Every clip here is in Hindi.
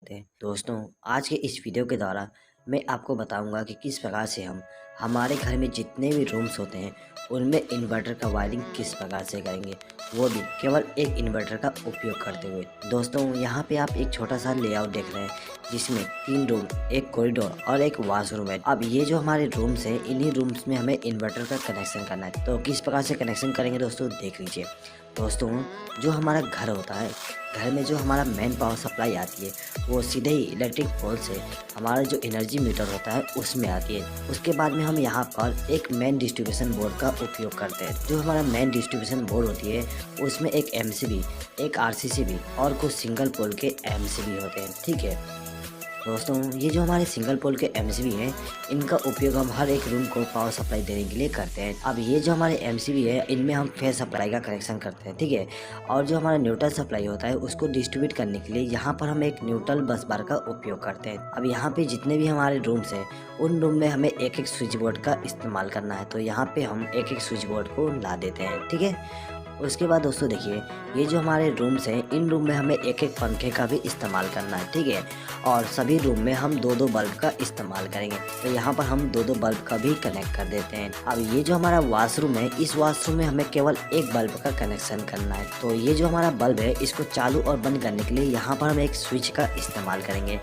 सकते हैं। दोस्तों, आज के इस वीडियो के द्वारा मैं आपको बताऊंगा कि किस प्रकार से हम हमारे घर में जितने भी रूम्स होते हैं उनमें इन्वर्टर का वायरिंग किस प्रकार से करेंगे, वो भी केवल एक इन्वर्टर का उपयोग करते हुए। दोस्तों, यहाँ पे आप एक छोटा सा लेआउट देख रहे हैं जिसमें 3 रूम, एक कॉरिडोर और एक वॉशरूम है। अब ये जो हमारे रूम्स हैं, इन्हीं रूम्स में हमें इन्वर्टर का कनेक्शन करना है। तो किस प्रकार से कनेक्शन करेंगे दोस्तों, देख लीजिए। दोस्तों, जो हमारा घर होता है, घर में जो हमारा मेन पावर सप्लाई आती है वो सीधे ही इलेक्ट्रिक पोल से हमारा जो एनर्जी मीटर होता है उसमें आती है। उसके बाद में हम यहाँ पर एक मेन डिस्ट्रीब्यूशन बोर्ड का उपयोग करते हैं। जो हमारा मेन डिस्ट्रीब्यूशन बोर्ड होती है उसमें एक एमसीबी, एक आरसीसीबी और कुछ सिंगल पोल के एमसीबी होते हैं। ठीक है दोस्तों, ये जो हमारे सिंगल पोल के एमसीबी हैं, इनका उपयोग हम हर एक रूम को पावर सप्लाई देने के लिए करते हैं। अब ये जो हमारे एमसीबी है, इनमें हम फेस सप्लाई का कनेक्शन करते हैं। ठीक है, और जो हमारा न्यूट्रल सप्लाई होता है उसको डिस्ट्रीब्यूट करने के लिए यहाँ पर हम एक न्यूट्रल बस बार का उपयोग करते हैं। अब यहाँ पे जितने भी हमारे रूम्स हैं उन रूम में हमें एक एक स्विच बोर्ड का इस्तेमाल करना है। तो यहाँ पे हम एक एक स्विच बोर्ड को ला देते हैं। ठीक है, उसके बाद दोस्तों देखिए, ये जो हमारे रूम्स हैं इन रूम में हमें एक एक पंखे का भी इस्तेमाल करना है। ठीक है, और सभी रूम में हम दो दो बल्ब का इस्तेमाल करेंगे। तो यहाँ पर हम दो दो बल्ब का भी कनेक्ट कर देते हैं। अब ये जो हमारा वॉशरूम है, इस वॉशरूम में हमें केवल एक बल्ब का कनेक्शन करना है। तो ये जो हमारा बल्ब है इसको चालू और बंद करने के लिए यहाँ पर हम एक स्विच का इस्तेमाल करेंगे।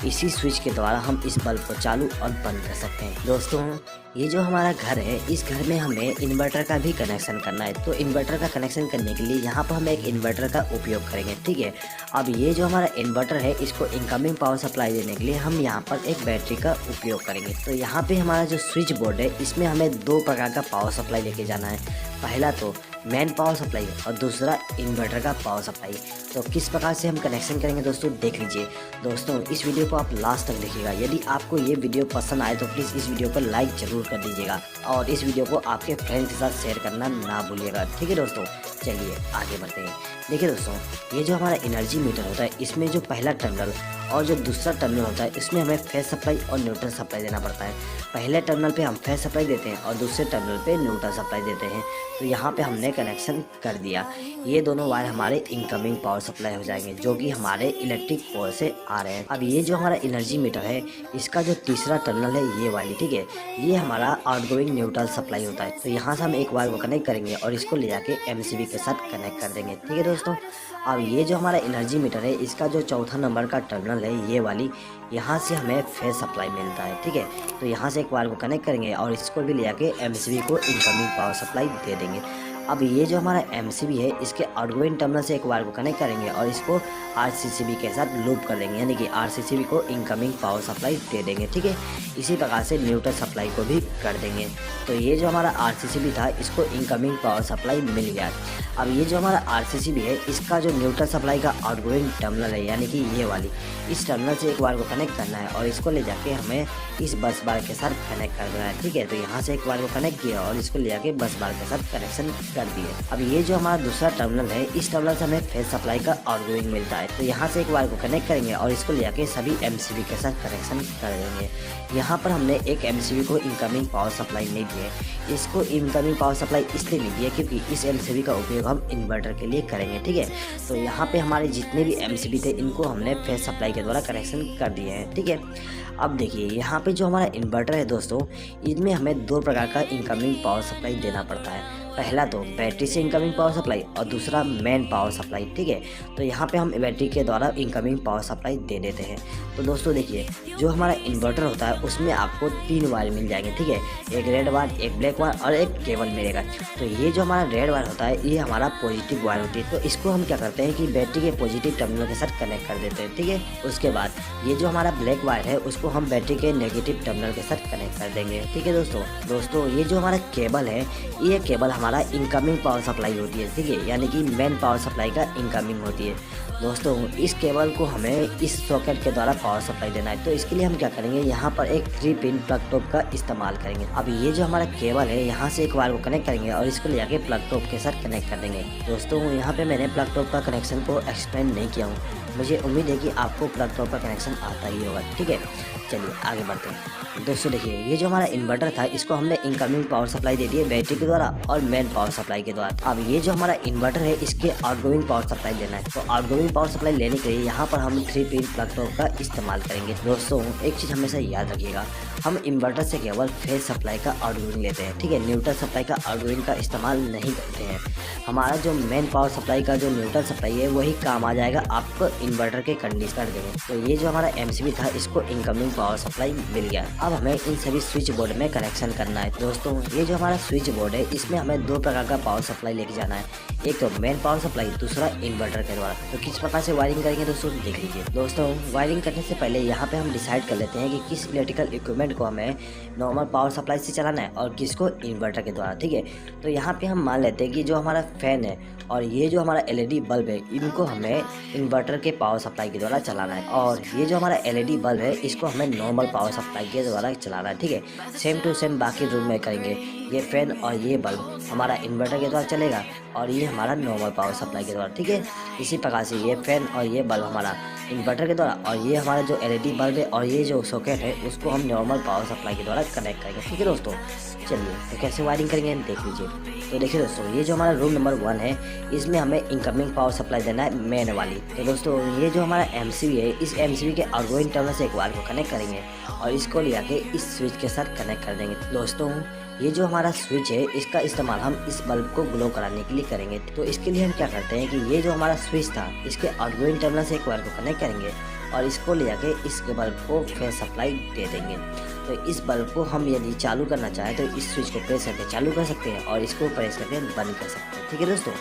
इसी स्विच के द्वारा हम इस बल्ब को चालू और बंद कर सकते हैं। दोस्तों, ये जो हमारा घर है, इस घर में हमें इन्वर्टर का भी कनेक्शन करना है। तो इन्वर्टर का कनेक्शन करने के लिए यहाँ पर हम एक इन्वर्टर का उपयोग करेंगे। ठीक है, अब ये जो हमारा इन्वर्टर है इसको इनकमिंग पावर सप्लाई देने के लिए हम यहाँ पर एक बैटरी का उपयोग करेंगे। तो यहाँ पे हमारा जो स्विच बोर्ड है इसमें हमें दो प्रकार का पावर सप्लाई लेके जाना है। पहला तो मेन पावर सप्लाई और दूसरा इन्वर्टर का पावर सप्लाई। तो किस प्रकार से हम कनेक्शन करेंगे दोस्तों, देख लीजिए। दोस्तों, इस वीडियो को आप लास्ट तक देखिएगा। यदि आपको ये वीडियो पसंद आए तो प्लीज़ इस वीडियो को लाइक जरूर कर दीजिएगा और इस वीडियो को आपके फ्रेंड्स के साथ शेयर करना ना भूलिएगा। ठीक है दोस्तों, चलिए आगे बढ़ते हैं। देखिए दोस्तों, ये जो हमारा एनर्जी मीटर होता है इसमें जो पहला टर्मिनल और जो दूसरा टर्मिनल होता है इसमें हमें फेस सप्लाई और न्यूट्रल सप्लाई देना पड़ता है। पहले टर्मिनल पे हम फेस सप्लाई देते हैं और दूसरे टर्मिनल पे न्यूट्रल सप्लाई देते हैं। तो यहाँ पे हमने कनेक्शन कर दिया। ये दोनों वायर हमारे इनकमिंग पावर सप्लाई हो जाएंगे जो कि हमारे इलेक्ट्रिक पोल से आ रहे हैं। अब ये जो हमारा एनर्जी मीटर है इसका जो तीसरा टर्मिनल है ये वाली, ठीक है, ये हमारा आउटगोइंग न्यूट्रल सप्लाई होता है। तो यहाँ से हम एक वायर को कनेक्ट करेंगे और इसको ले जाके एमसीबी के साथ कनेक्ट कर देंगे। ठीक है दोस्तों, अब ये जो हमारा एनर्जी मीटर है इसका जो चौथा नंबर का टर्मिनल है ये वाली, यहाँ से हमें फेस सप्लाई मिलता है। ठीक है, तो यहाँ से एक वायर को कनेक्ट करेंगे और इसको भी ले जाके एमसीबी को इनकमिंग पावर सप्लाई दे देंगे। अब ये जो हमारा एमसीबी है इसके आउटगोइंग टर्मिनल से एक वायर को कनेक्ट करेंगे और इसको आरसीसीबी के साथ लूप कर देंगे, यानी कि आरसीसीबी को इनकमिंग पावर सप्लाई दे देंगे। ठीक है, इसी प्रकार से न्यूट्रल सप्लाई को भी कर देंगे। तो ये जो हमारा आरसीसीबी था इसको इनकमिंग पावर सप्लाई मिल गया। अब ये जो हमारा आरसीसीबी है इसका जो न्यूट्रल सप्लाई का आउटगोइंग टर्मिनल है, यानी कि ये वाली, इस टर्मिनल से एक वायर को कनेक्ट करना है और इसको ले जाके हमें इस बस बार के साथ कनेक्ट कर देना है। ठीक है, तो यहाँ से एक वायर को कनेक्ट किया और इसको ले जाके बस बार के साथ कनेक्शन कर दिए। अब ये जो हमारा दूसरा टर्मिनल है इस टर्मिनल से हमें फेस सप्लाई का आउटगोइंग मिलता है। तो यहाँ से एक वायर को कनेक्ट करेंगे और इसको ले जाके सभी एमसीबी के साथ कनेक्शन कर देंगे। यहाँ पर हमने एक एमसीबी को इनकमिंग पावर सप्लाई नहीं दी है। इसको इनकमिंग पावर सप्लाई इसलिए नहीं दी है क्योंकि इस एमसीबी का उपयोग हम इन्वर्टर के लिए करेंगे। ठीक है, तो यहाँ पे हमारे जितने भी एमसीबी थे इनको हमने फेस सप्लाई के द्वारा कनेक्शन कर दिए हैं। ठीक है, अब देखिए यहाँ पे जो हमारा इन्वर्टर है दोस्तों, इनमें हमें दो प्रकार का इनकमिंग पावर सप्लाई देना पड़ता है। पहला तो बैटरी से इनकमिंग पावर सप्लाई और दूसरा मेन पावर सप्लाई। ठीक है, तो यहाँ पे हम बैटरी के द्वारा इनकमिंग पावर सप्लाई दे देते हैं। तो दोस्तों देखिए, जो हमारा इन्वर्टर होता है उसमें आपको 3 वायर मिल जाएंगे। ठीक है, एक रेड वायर, एक ब्लैक वायर और एक केबल मिलेगा। तो ये जो हमारा रेड वायर होता है ये हमारा पॉजिटिव वायर होती है। तो इसको हम क्या करते हैं कि बैटरी के पॉजिटिव टर्मिनल के साथ कनेक्ट कर देते हैं। ठीक है, उसके बाद ये जो हमारा ब्लैक वायर है उसको हम बैटरी के नेगेटिव टर्मिनल के साथ कनेक्ट कर देंगे। ठीक है दोस्तों, ये जो हमारा केबल है ये केबल हमारा इनकमिंग पावर सप्लाई होती है। ठीक है, यानी कि मेन पावर सप्लाई का इनकमिंग होती है। दोस्तों, इस केबल को हमें इस सॉकेट के द्वारा पावर सप्लाई देना है। तो इसके लिए हम क्या करेंगे, यहाँ पर एक 3 पिन प्लग टॉप का इस्तेमाल करेंगे। अब ये जो हमारा केबल है यहाँ से एक वायर को कनेक्ट करेंगे और इसको ले जाके प्लग टॉप के साथ कनेक्ट कर देंगे। दोस्तों, यहाँ पे मैंने प्लग टॉप का कनेक्शन को एक्सप्लेन नहीं किया हूँ, मुझे उम्मीद है कि आपको प्लग टॉप का कनेक्शन आता ही होगा। ठीक है, चलिए आगे बढ़ते हैं। दोस्तों देखिए, ये जो हमारा इन्वर्टर था इसको हमने इनकमिंग पावर सप्लाई दे दी है बैटरी के द्वारा और मेन पावर सप्लाई के द्वारा। अब ये जो हमारा इन्वर्टर है इसके आउटगोइंग पावर सप्लाई लेना है। तो आउटगोइंग पावर सप्लाई लेने के लिए यहाँ पर हम 3 पिन प्लग टॉप का इस्तेमाल करेंगे। दोस्तों एक चीज़ हमेशा याद रखिएगा, हम इन्वर्टर से केवल फेज सप्लाई का आउटगोइंग लेते हैं। ठीक है, न्यूट्रल सप्लाई का आउटगोइंग का इस्तेमाल नहीं करते हैं। हमारा जो मेन पावर सप्लाई का जो न्यूट्रल सप्लाई है वही काम आ जाएगा आपको इन्वर्टर के कंडीशनर देंगे। तो ये जो हमारा एमसीबी था इसको इनकमिंग पावर सप्लाई मिल गया। अब हमें इन सभी स्विच बोर्ड में कनेक्शन करना है। दोस्तों ये जो हमारा स्विच बोर्ड है इसमें हमें 2 प्रकार का पावर सप्लाई लेके जाना है, एक तो मेन पावर सप्लाई, दूसरा इन्वर्टर के द्वारा। तो किस प्रकार से वायरिंग करेंगे दोस्तों देख लीजिए। दोस्तों वायरिंग करने से पहले यहाँ पे हम डिसाइड कर लेते हैं कि किस इलेक्ट्रिकल इक्विपमेंट को हमें नॉर्मल पावर सप्लाई से चलाना है और किसको इन्वर्टर के द्वारा। ठीक है, तो यहाँ पे हम मान लेते हैं कि जो हमारा फैन है और ये जो हमारा एलईडी बल्ब है इनको हमें इन्वर्टर के पावर सप्लाई के द्वारा चलाना है, और ये जो हमारा एलईडी बल्ब है इसको हमें नॉर्मल पावर सप्लाई के द्वारा चलाना है। ठीक है, सेम टू सेम बाकी रूम में करेंगे। ये फैन और ये बल्ब हमारा इन्वर्टर के द्वारा चलेगा और ये हमारा नॉर्मल पावर सप्लाई के द्वारा। ठीक है, इसी प्रकार से ये फैन और ये बल्ब हमारा इन्वर्टर के द्वारा और ये हमारा जो एलईडी बल्ब है और ये जो सॉकेट है उसको हम नॉर्मल पावर सप्लाई के द्वारा कनेक्ट करेंगे। ठीक है दोस्तों, चलिए तो कैसे वायरिंग करेंगे देख लीजिए। तो देखिए दोस्तों, ये जो हमारा रूम नंबर 1 है इसमें हमें इनकमिंग पावर सप्लाई देना है मेन वाली। तो दोस्तों ये जो हमारा एमसीबी है इस एमसीबी के आउटगोइंग टर्मिनल से एक वायर को कनेक्ट करेंगे और इसको ले आके इस स्विच के साथ कनेक्ट कर देंगे। दोस्तों ये जो हमारा स्विच है इसका इस्तेमाल हम इस बल्ब को ग्लो कराने के लिए करेंगे। तो इसके लिए हम क्या करते हैं कि ये जो हमारा स्विच था इसके आउटगोइंग टर्मिनल से एक वायर को कनेक्ट करेंगे और इसको ले जाके इस बल्ब को फेज सप्लाई दे देंगे। तो इस बल्ब को हम यदि चालू करना चाहें तो इस स्विच को प्रेस करके चालू कर सकते हैं और इसको प्रेस करके बंद कर सकते हैं। ठीक है दोस्तों,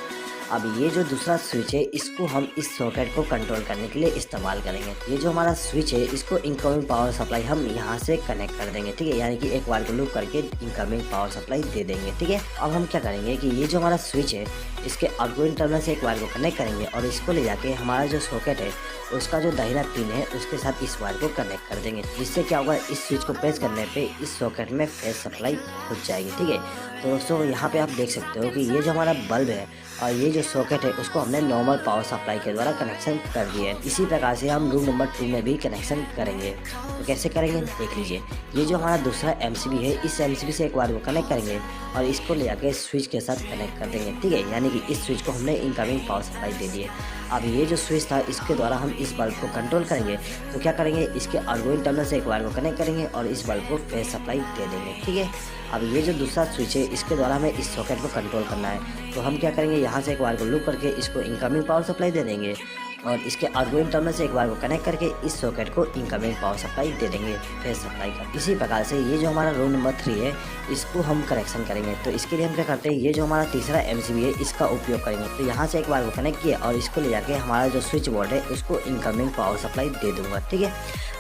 अब ये जो दूसरा स्विच है इसको हम इस सॉकेट को कंट्रोल करने के लिए इस्तेमाल करेंगे। ये जो हमारा स्विच है इसको इनकमिंग पावर सप्लाई हम यहाँ से कनेक्ट कर देंगे। ठीक है, यानी कि एक वायर को लूप करके इनकमिंग पावर सप्लाई दे देंगे। ठीक है, अब हम क्या करेंगे कि ये जो हमारा स्विच है इसके आउटगोइंग टर्मिनल से एक वायर को कनेक्ट करेंगे और इसको ले जाके हमारा जो सॉकेट है उसका जो दाहिना पिन है उसके साथ इस वायर को कनेक्ट कर देंगे, जिससे क्या होगा इस स्विच को प्रेस करने पे इस सॉकेट में फेज सप्लाई घुस जाएगी। ठीक है, तो दोस्तों यहाँ पे आप देख सकते हो कि ये जो हमारा बल्ब है और ये जो सॉकेट है उसको हमने नॉर्मल पावर सप्लाई के द्वारा कनेक्शन कर दिया है। इसी प्रकार से हम रूम नंबर 2 में भी कनेक्शन करेंगे। तो कैसे करेंगे देख लीजिए। ये जो हमारा दूसरा एमसीबी है इस एमसीबी से एक वायर को कनेक्ट करेंगे और इसको ले जाके स्विच के साथ कनेक्ट कर देंगे। ठीक है, यानी कि इस स्विच को हमने इनकमिंग पावर सप्लाई दे दी है। अब ये जो स्विच था इसके द्वारा हम इस बल्ब को कंट्रोल करेंगे। तो क्या करेंगे, इसके आउटगोइंग टर्मिनल से एक वायर को कनेक्ट करेंगे और इस बल्ब को फेज सप्लाई दे देंगे। ठीक है, अब ये जो दूसरा स्विच है इसके द्वारा हमें इस सॉकेट को कंट्रोल करना है। तो हम क्या करेंगे, यहाँ से एक वायर को लूप करके इसको इनकमिंग पावर सप्लाई दे देंगे और इसके आउटगोइंग टर्मिनल से एक वायर को कनेक्ट करके इस सॉकेट को इनकमिंग पावर सप्लाई दे देंगे फेज सप्लाई का। इसी प्रकार से ये जो हमारा रूम नंबर 3 है इसको हम कनेक्शन करेंगे। तो इसके लिए हम क्या करते हैं, ये जो हमारा तीसरा एमसीबी है इसका उपयोग करेंगे। तो यहाँ से एक वायर को कनेक्ट किया और इसको ले जाके हमारा जो स्विच बोर्ड है उसको इनकमिंग पावर सप्लाई दे दूंगा। ठीक है,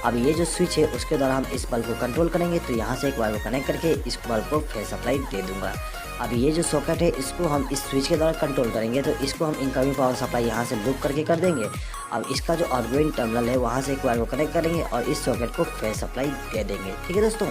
अब ये जो स्विच है उसके द्वारा हम इस बल्ब को कंट्रोल करेंगे। तो यहाँ से एक वायर को कनेक्ट करके इस बल्ब को फेज सप्लाई दे दूंगा। अब ये जो सॉकेट है इसको हम इस स्विच के द्वारा कंट्रोल करेंगे। तो इसको हम इनकमिंग पावर सप्लाई यहाँ से लूप करके कर देंगे। अब इसका जो आउटगोइंग टर्मिनल है वहाँ से एक वायर को कनेक्ट करेंगे और इस सॉकेट को फेज सप्लाई दे देंगे। ठीक है दोस्तों,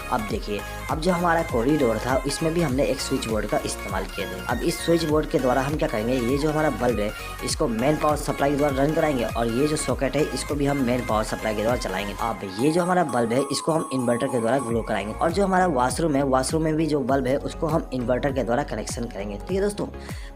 अब देखिए, अब जो हमारा कॉरिडोर था इसमें भी हमने एक स्विच बोर्ड का इस्तेमाल किया था। अब इस स्विच बोर्ड के द्वारा हम क्या करेंगे, ये जो हमारा बल्ब है इसको मेन पावर सप्लाई के द्वारा रन कराएंगे और ये जो सॉकेट है इसको भी हम मेन पावर सप्लाई के द्वारा चलाएंगे। अब ये जो हमारा बल्ब है इसको हम इन्वर्टर के द्वारा ग्लो कराएंगे और जो हमारा वॉशरूम है वॉशरूम में भी जो बल्ब है उसको हम इन्वर्टर के द्वारा कनेक्शन करेंगे। ठीक है दोस्तों,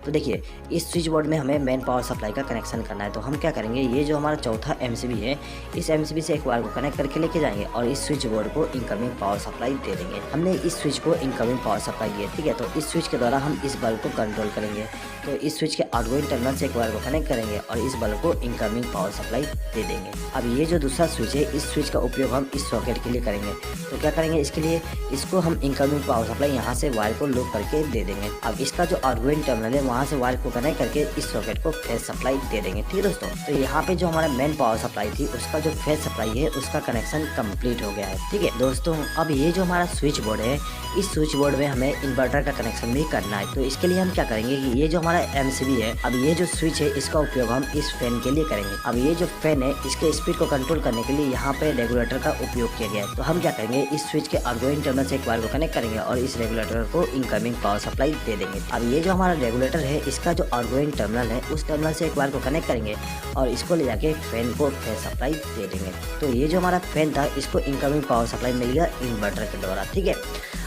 तो देखिए इस स्विच बोर्ड में हमें मेन पावर सप्लाई का कनेक्शन करना है। तो हम क्या करेंगे, ये जो हमारा चौथा एमसीबी है इस एमसीबी से एक वायर को कनेक्ट करके लेके जाएंगे और इस स्विच बोर्ड को इनकमिंग पावर सप्लाई दे देंगे। हमने इस स्विच को इनकमिंग पावर सप्लाई दी है। ठीक है, तो इस स्विच के द्वारा हम इस बल्ब को कंट्रोल करेंगे। तो इस स्विच के आउटगोइंग टर्मिनल से एक वायर को कनेक्ट करेंगे और इस बल्ब को इनकमिंग पावर सप्लाई दे देंगे। अब ये जो दूसरा स्विच है इस स्विच का उपयोग हम इस सॉकेट के लिए करेंगे। तो क्या करेंगे, इसके लिए इसको हम इनकमिंग पावर सप्लाई यहाँ से वायर को लूप करके दे देंगे। अब इसका जो आउटगोइंग टर्मिनल है वहाँ से वायर को कनेक्ट करके इस सॉकेट को फेज सप्लाई दे देंगे। ठीक है दोस्तों, तो यहाँ पे जो हमारा मेन पावर सप्लाई थी उसका जो फेज सप्लाई है उसका कनेक्शन कंप्लीट हो गया है। ठीक है दोस्तों, अब ये जो हमारा स्विच बोर्ड है, इस स्विच बोर्ड में हमें इन्वर्टर का कनेक्शन भी करना है। तो इसके लिए हम क्या करेंगे कि ये जो हमारा एमसीबी है, अब ये जो स्विच है इसका उपयोग हम इस फैन के लिए करेंगे। अब ये जो फैन है इसके स्पीड को कंट्रोल करने के लिए यहाँ पे रेगुलेटर का उपयोग किया गया है। तो हम क्या करेंगे, इस स्विच के आउटगोइंग टर्मिनल से एक वायर को कनेक्ट करेंगे और इस रेगुलेटर को इनकमिंग पावर सप्लाई दे देंगे। अब ये जो हमारा रेगुलेटर है इसका जो आउटगोइंग टर्मिनल है उस टर्मिनल से एक वायर को कनेक्ट करेंगे और इसको ले जाके फैन को फेस सप्लाई दे देंगे। तो ये जो हमारा फैन था इसको इनकमिंग पावर सप्लाई मिल गया इन्वर्टर के द्वारा, ठीक है।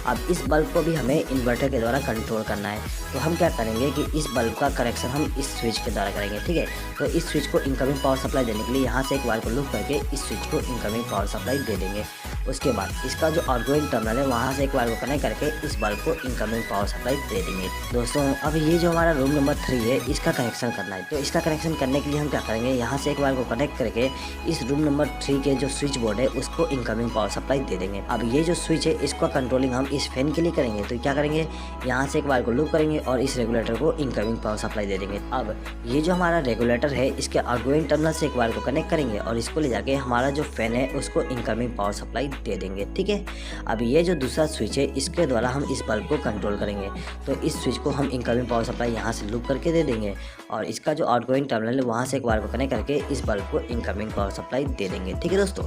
अब इस बल्ब को भी हमें इन्वर्टर के द्वारा कंट्रोल करना है। तो हम क्या करेंगे कि इस बल्ब का कनेक्शन हम इस स्विच के द्वारा करेंगे, ठीक है। तो इस स्विच को इनकमिंग पावर सप्लाई देने के लिए यहाँ से एक वायर को लूप करके इस स्विच को इनकमिंग पावर सप्लाई दे देंगे। उसके बाद इसका जो आउटगोइंग टर्मिनल है वहाँ से एक वायर को कनेक्ट करके इस बल्ब को इनकमिंग पावर सप्लाई दे देंगे। दोस्तों अब ये जो हमारा रूम नंबर 3 है इसका कनेक्शन करना है। तो इसका कनेक्शन करने के लिए हम क्या करेंगे, यहाँ से एक वायर को कनेक्ट करके इस रूम नंबर 3 के जो स्विच बोर्ड है उसको इनकमिंग पावर सप्लाई दे देंगे। अब ये जो स्विच है इसको कंट्रोलिंग हम इस फैन के लिए करेंगे। तो क्या करेंगे, यहाँ से एक वायर को लूप करेंगे और इस रेगुलेटर को इनकमिंग पावर सप्लाई दे देंगे। अब ये जो हमारा रेगुलेटर है इसके आउटगोइंग टर्मिनल से एक वायर को कनेक्ट करेंगे और इसको ले जाके हमारा जो फैन है उसको इनकमिंग पावर सप्लाई दे देंगे, ठीक है। अब ये जो दूसरा स्विच है इसके द्वारा हम इस बल्ब को कंट्रोल करेंगे। तो इस स्विच को हम इनकमिंग पावर सप्लाई यहाँ से लूप करके दे देंगे और इसका जो आउटगोइंग टर्मिनल है वहाँ से एक वायर को कनेक्ट करके इस बल्ब को इनकमिंग पावर सप्लाई दे देंगे, ठीक है दोस्तों।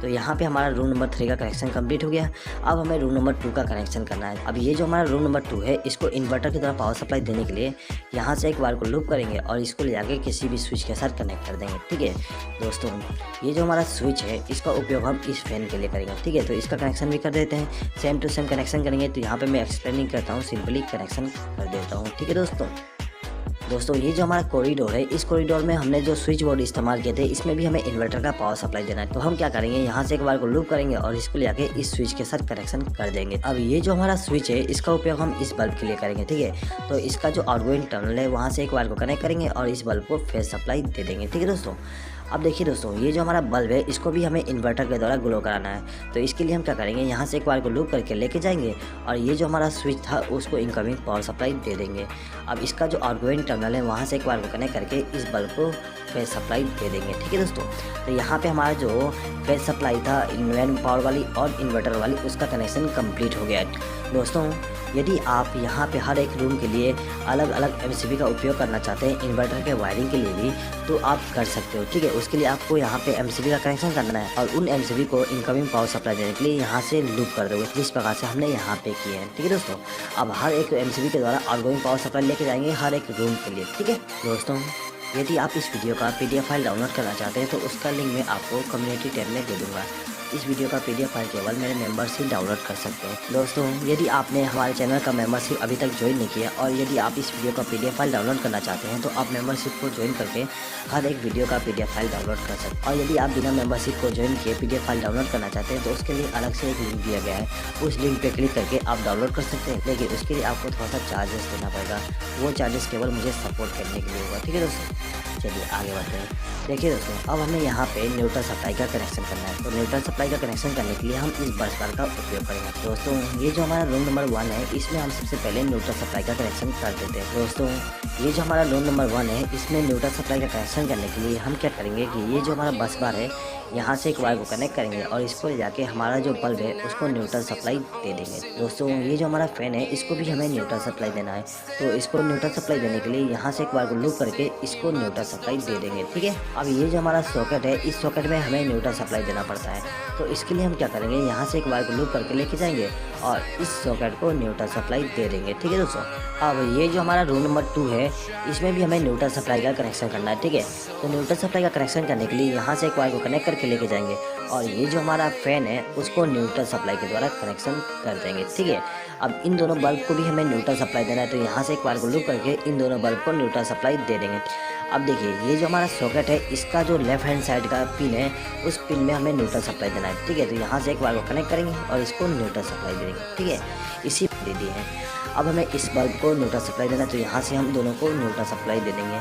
तो यहाँ पे हमारा रूम नंबर 3 का कनेक्शन कंप्लीट हो गया। अब हमें रूम नंबर 2 का कनेक्शन करना है। अब ये जो हमारा रूम नंबर 2 है इसको इन्वर्टर की द्वारा पावर सप्लाई देने के लिए यहाँ से एक वायर को लूप करेंगे और इसको ले जाके किसी भी स्विच के साथ कनेक्ट कर देंगे, ठीक है दोस्तों। ये जो हमारा स्विच है इसका उपयोग हम इस फैन के लिए करेंगे, ठीक है। तो इसका कनेक्शन भी कर देते हैं, सेम टू सेम कनेक्शन करेंगे। तो यहाँ पे मैं एक्सप्लेनिंग करता हूँ, सिंपली कनेक्शन कर देता हूँ, ठीक है दोस्तों ये जो हमारा कॉरिडोर है इस कॉरिडोर में हमने जो स्विच बोर्ड इस्तेमाल किए थे इसमें भी हमें इन्वर्टर का पावर सप्लाई देना है। तो हम क्या करेंगे, यहाँ से एक बार को लूप करेंगे और इसको ले जाके इस स्विच के साथ कनेक्शन कर देंगे। अब ये जो हमारा स्विच है इसका उपयोग हम इस बल्ब के लिए करेंगे, ठीक है। तो इसका जो आउटगोइंग टर्मिनल है वहाँ से एक वायर को कनेक्ट करेंगे और इस बल्ब को फेस सप्लाई दे देंगे, ठीक है दोस्तों। अब देखिए दोस्तों ये जो हमारा बल्ब है इसको भी हमें इन्वर्टर के द्वारा ग्लो कराना है। तो इसके लिए हम क्या करेंगे, यहाँ से एक वायर को लूप करके लेके जाएंगे और ये जो हमारा स्विच था उसको इनकमिंग पावर सप्लाई दे देंगे। अब इसका जो आउटगोइंग टर्मिनल है वहाँ से एक वायर को कनेक्ट करके इस बल्ब को फेस सप्लाई दे देंगे, ठीक है दोस्तों। तो यहाँ पे हमारा जो फेस सप्लाई था इनवेन पावर वाली और इन्वर्टर वाली उसका कनेक्शन कंप्लीट हो गया है दोस्तों। यदि आप यहाँ पे हर एक रूम के लिए अलग अलग एमसीबी का उपयोग करना चाहते हैं इन्वर्टर के वायरिंग के लिए भी, तो आप कर सकते हो, ठीक है। उसके लिए आपको यहाँ पे एमसीबी का कनेक्शन करना है और उन एमसीबी को इनकमिंग पावर सप्लाई देने के लिए यहाँ से लूप कर दोगे, जिस प्रकार से हमने यहाँ पे किए हैं, ठीक है दोस्तों। अब हर एक एमसीबी के द्वारा आउटगोइंग पावर सप्लाई लेके जाएंगे हर एक रूम के लिए, ठीक है दोस्तों। यदि आप इस वीडियो का PDF फाइल डाउनलोड करना चाहते हैं तो उसका लिंक मैं आपको कम्युनिटी टैब में दे दूँगा। इस वीडियो का PDF फाइल केवल मेरे मेंबर्स ही डाउनलोड कर सकते हैं दोस्तों। यदि आपने हमारे चैनल का मेंबरशिप अभी तक ज्वाइन नहीं किया और यदि आप इस वीडियो का PDF फाइल डाउनलोड करना चाहते हैं तो आप मेंबरशिप को ज्वाइन करके हर एक वीडियो का PDF फाइल डाउनलोड कर सकते हैं। और यदि आप बिना मेंबरशिप को ज्वाइन किए PDF फाइल डाउनलोड करना चाहते हैं तो उसके लिए अलग से एक लिंक दिया गया है, उस लिंक पर क्लिक करके आप डाउनलोड कर सकते हैं। लेकिन उसके लिए आपको थोड़ा सा चार्जेस देना पड़ेगा, वो चार्जेस केवल मुझे सपोर्ट करने के लिए होगा, ठीक है दोस्तों। चलिए आगे बढ़ते हैं। देखिए दोस्तों अब हमें यहाँ पे न्यूट्रल सप्लाई का कनेक्शन करना है। तो न्यूट्रल सप्लाई का कनेक्शन करने के लिए हम इस बस बार का उपयोग करेंगे दोस्तों। ये जो हमारा रूम नंबर 1 है इसमें हम सबसे पहले न्यूट्रल सप्लाई का कनेक्शन कर देते हैं दोस्तों। ये जो हमारा रूम नंबर 1 है इसमें न्यूट्रल सप्लाई का कनेक्शन करने के लिए हम क्या करेंगे कि ये जो हमारा बस बार है यहाँ से एक वायर को कनेक्ट करेंगे और इसको ले जाके हमारा जो बल्ब है उसको न्यूट्रल सप्लाई दे देंगे दोस्तों। ये जो हमारा फैन है इसको भी हमें न्यूट्रल सप्लाई देना है। तो इसको न्यूट्रल सप्लाई देने के लिए यहाँ से एक वायर को लूप करके इसको न्यूट्रल सप्लाई दे देंगे, ठीक है। अब ये जो हमारा सॉकेट है इस सॉकेट में हमें न्यूट्रल सप्लाई देना पड़ता है। तो इसके लिए हम क्या करेंगे, यहाँ से एक वायर को लूप करके लेके जाएंगे और इस सॉकेट को न्यूट्रल सप्लाई दे देंगे, ठीक है दोस्तों। अब ये जो हमारा रूम नंबर 2 है इसमें भी हमें न्यूट्रल सप्लाई का कनेक्शन करना है, ठीक है। तो न्यूट्रल सप्लाई का कनेक्शन करने के लिए यहाँ से एक वायर को कनेक्ट करके लेके जाएंगे और ये जो हमारा फैन है उसको न्यूट्रल सप्लाई के द्वारा कनेक्शन कर देंगे, ठीक है। अब इन दोनों बल्ब को भी हमें न्यूट्रल सप्लाई देना है। तो यहाँ से एक वायर को लूप करके इन दोनों बल्ब को न्यूट्रल सप्लाई दे देंगे। अब देखिए ये जो हमारा सॉकेट है इसका जो लेफ्ट हैंड साइड का पिन है उस पिन में हमें न्यूट्रल सप्लाई देना है, ठीक है। तो यहाँ से एक वायर को कनेक्ट करेंगे और इसको न्यूट्रल सप्लाई देंगे, ठीक है। इसी दे दिए हैं। अब हमें इस बल्ब को न्यूट्रल सप्लाई देना है तो यहाँ से हम दोनों को न्यूट्रल सप्लाई दे देंगे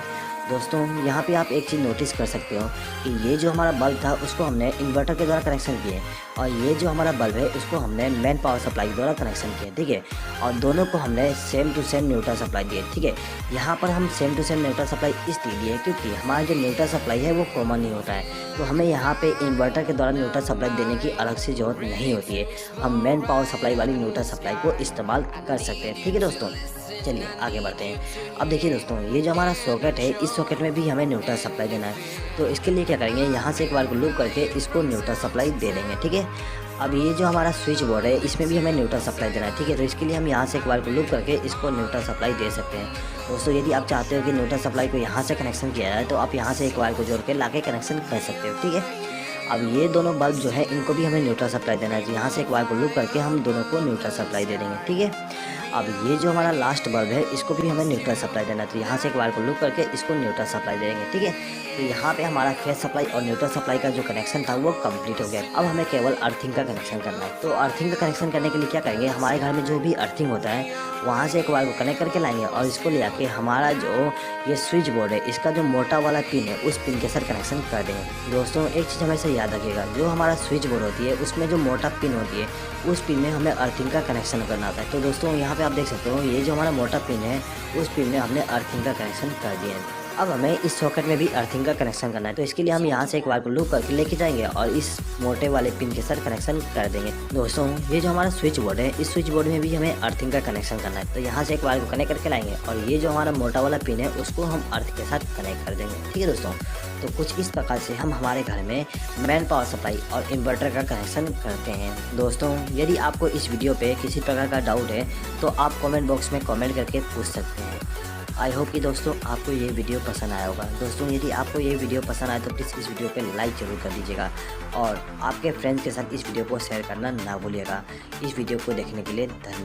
दोस्तों यहाँ पे आप एक चीज़ नोटिस कर सकते हो कि ये जो हमारा बल्ब था उसको हमने इन्वर्टर के द्वारा कनेक्शन किए और ये जो हमारा बल्ब है उसको हमने मेन पावर सप्लाई के द्वारा कनेक्शन किया, ठीक है। और दोनों को हमने same to same neutral supply दिए, ठीक है। यहाँ पर हम same to same neutral supply इसलिए दिए क्योंकि हमारा जो न्यूट्रल सप्लाई है वो कॉमन नहीं होता है, तो हमें यहाँ पे इन्वर्टर के द्वारा न्यूट्रल सप्लाई देने की अलग से ज़रूरत नहीं होती है। हम मेन पावर सप्लाई वाली न्यूट्रल सप्लाई को इस्तेमाल कर सकते हैं, ठीक है दोस्तों। चलिए आगे बढ़ते हैं। अब देखिए दोस्तों, ये जो हमारा सॉकेट है इस सॉकेट में भी हमें न्यूट्रल सप्लाई देना है, तो इसके लिए क्या करेंगे, यहाँ से एक बार को लूप करके इसको न्यूट्रल सप्लाई दे देंगे, ठीक है। अब ये जो हमारा स्विच बोर्ड है इसमें भी हमें न्यूट्रल सप्लाई देना है, ठीक है। तो इसके लिए हम यहाँ से एक बार को लूप करके इसको न्यूट्रल सप्लाई दे सकते हैं। दोस्तों यदि आप चाहते हो कि न्यूट्रल सप्लाई को यहाँ से कनेक्शन किया जाए तो आप यहाँ से एक बार को जोड़ के ला के कनेक्शन कर सकते हो, ठीक है। अब ये दोनों बल्ब जो है इनको भी हमें न्यूट्रल सप्लाई देना है, तो यहाँ से एक बार को लूप करके हम दोनों को न्यूट्रल सप्लाई दे देंगे, ठीक है। अब ये जो हमारा लास्ट बल्ब है इसको भी हमें न्यूट्रल सप्लाई देना है, तो यहाँ से एक बार को लूप करके इसको न्यूट्रल सप्लाई देंगे, ठीक है। तो यहाँ पे हमारा फेस सप्लाई और न्यूट्रल सप्लाई का जो कनेक्शन था वो कंप्लीट हो गया। अब हमें केवल अर्थिंग का कनेक्शन करना है, तो अर्थिंग का कनेक्शन करने के लिए क्या करेंगे, हमारे घर में जो भी अर्थिंग होता है वहाँ से एक बार को कनेक्ट करके लाएंगे और इसको ले आके हमारा जो ये स्विच बोर्ड है इसका जो मोटा वाला पिन है उस पिन के साथ कनेक्शन कर देंगे। दोस्तों एक चीज़ हमेशा याद रखिएगा, जो हमारा स्विच बोर्ड होती है उसमें जो मोटा पिन होती है उस पिन में हमें अर्थिंग का कनेक्शन करना होता है। तो दोस्तों यहाँ पे आप देख सकते हो ये जो हमारा मोटा पिन है उस पिन में हमने अर्थिंग का कनेक्शन कर दिया है। अब हमें इस सॉकेट में भी अर्थिंग का कनेक्शन करना है, तो इसके लिए हम यहाँ से एक बार को लूप करके लेके जाएंगे और इस मोटे वाले पिन के साथ कनेक्शन कर देंगे। दोस्तों ये जो हमारा स्विच बोर्ड है इस स्विच बोर्ड में भी हमें अर्थिंग का कनेक्शन करना है, तो यहाँ से एक बार को कनेक्ट करके लाएंगे और ये जो हमारा मोटा वाला पिन है उसको हम अर्थ के साथ कनेक्ट कर देंगे, ठीक है दोस्तों। तो कुछ इस प्रकार से हम हमारे घर में मेन पावर सप्लाई और इन्वर्टर का कनेक्शन करते हैं। दोस्तों यदि आपको इस वीडियो पे किसी प्रकार का डाउट है तो आप कमेंट बॉक्स में कमेंट करके पूछ सकते हैं। आई होप कि दोस्तों आपको ये वीडियो पसंद आया होगा। दोस्तों यदि आपको ये वीडियो पसंद आए तो प्लीज़ इस वीडियो पे लाइक ज़रूर कर दीजिएगा और आपके फ्रेंड्स के साथ इस वीडियो को शेयर करना ना भूलिएगा। इस वीडियो को देखने के लिए धन्यवाद।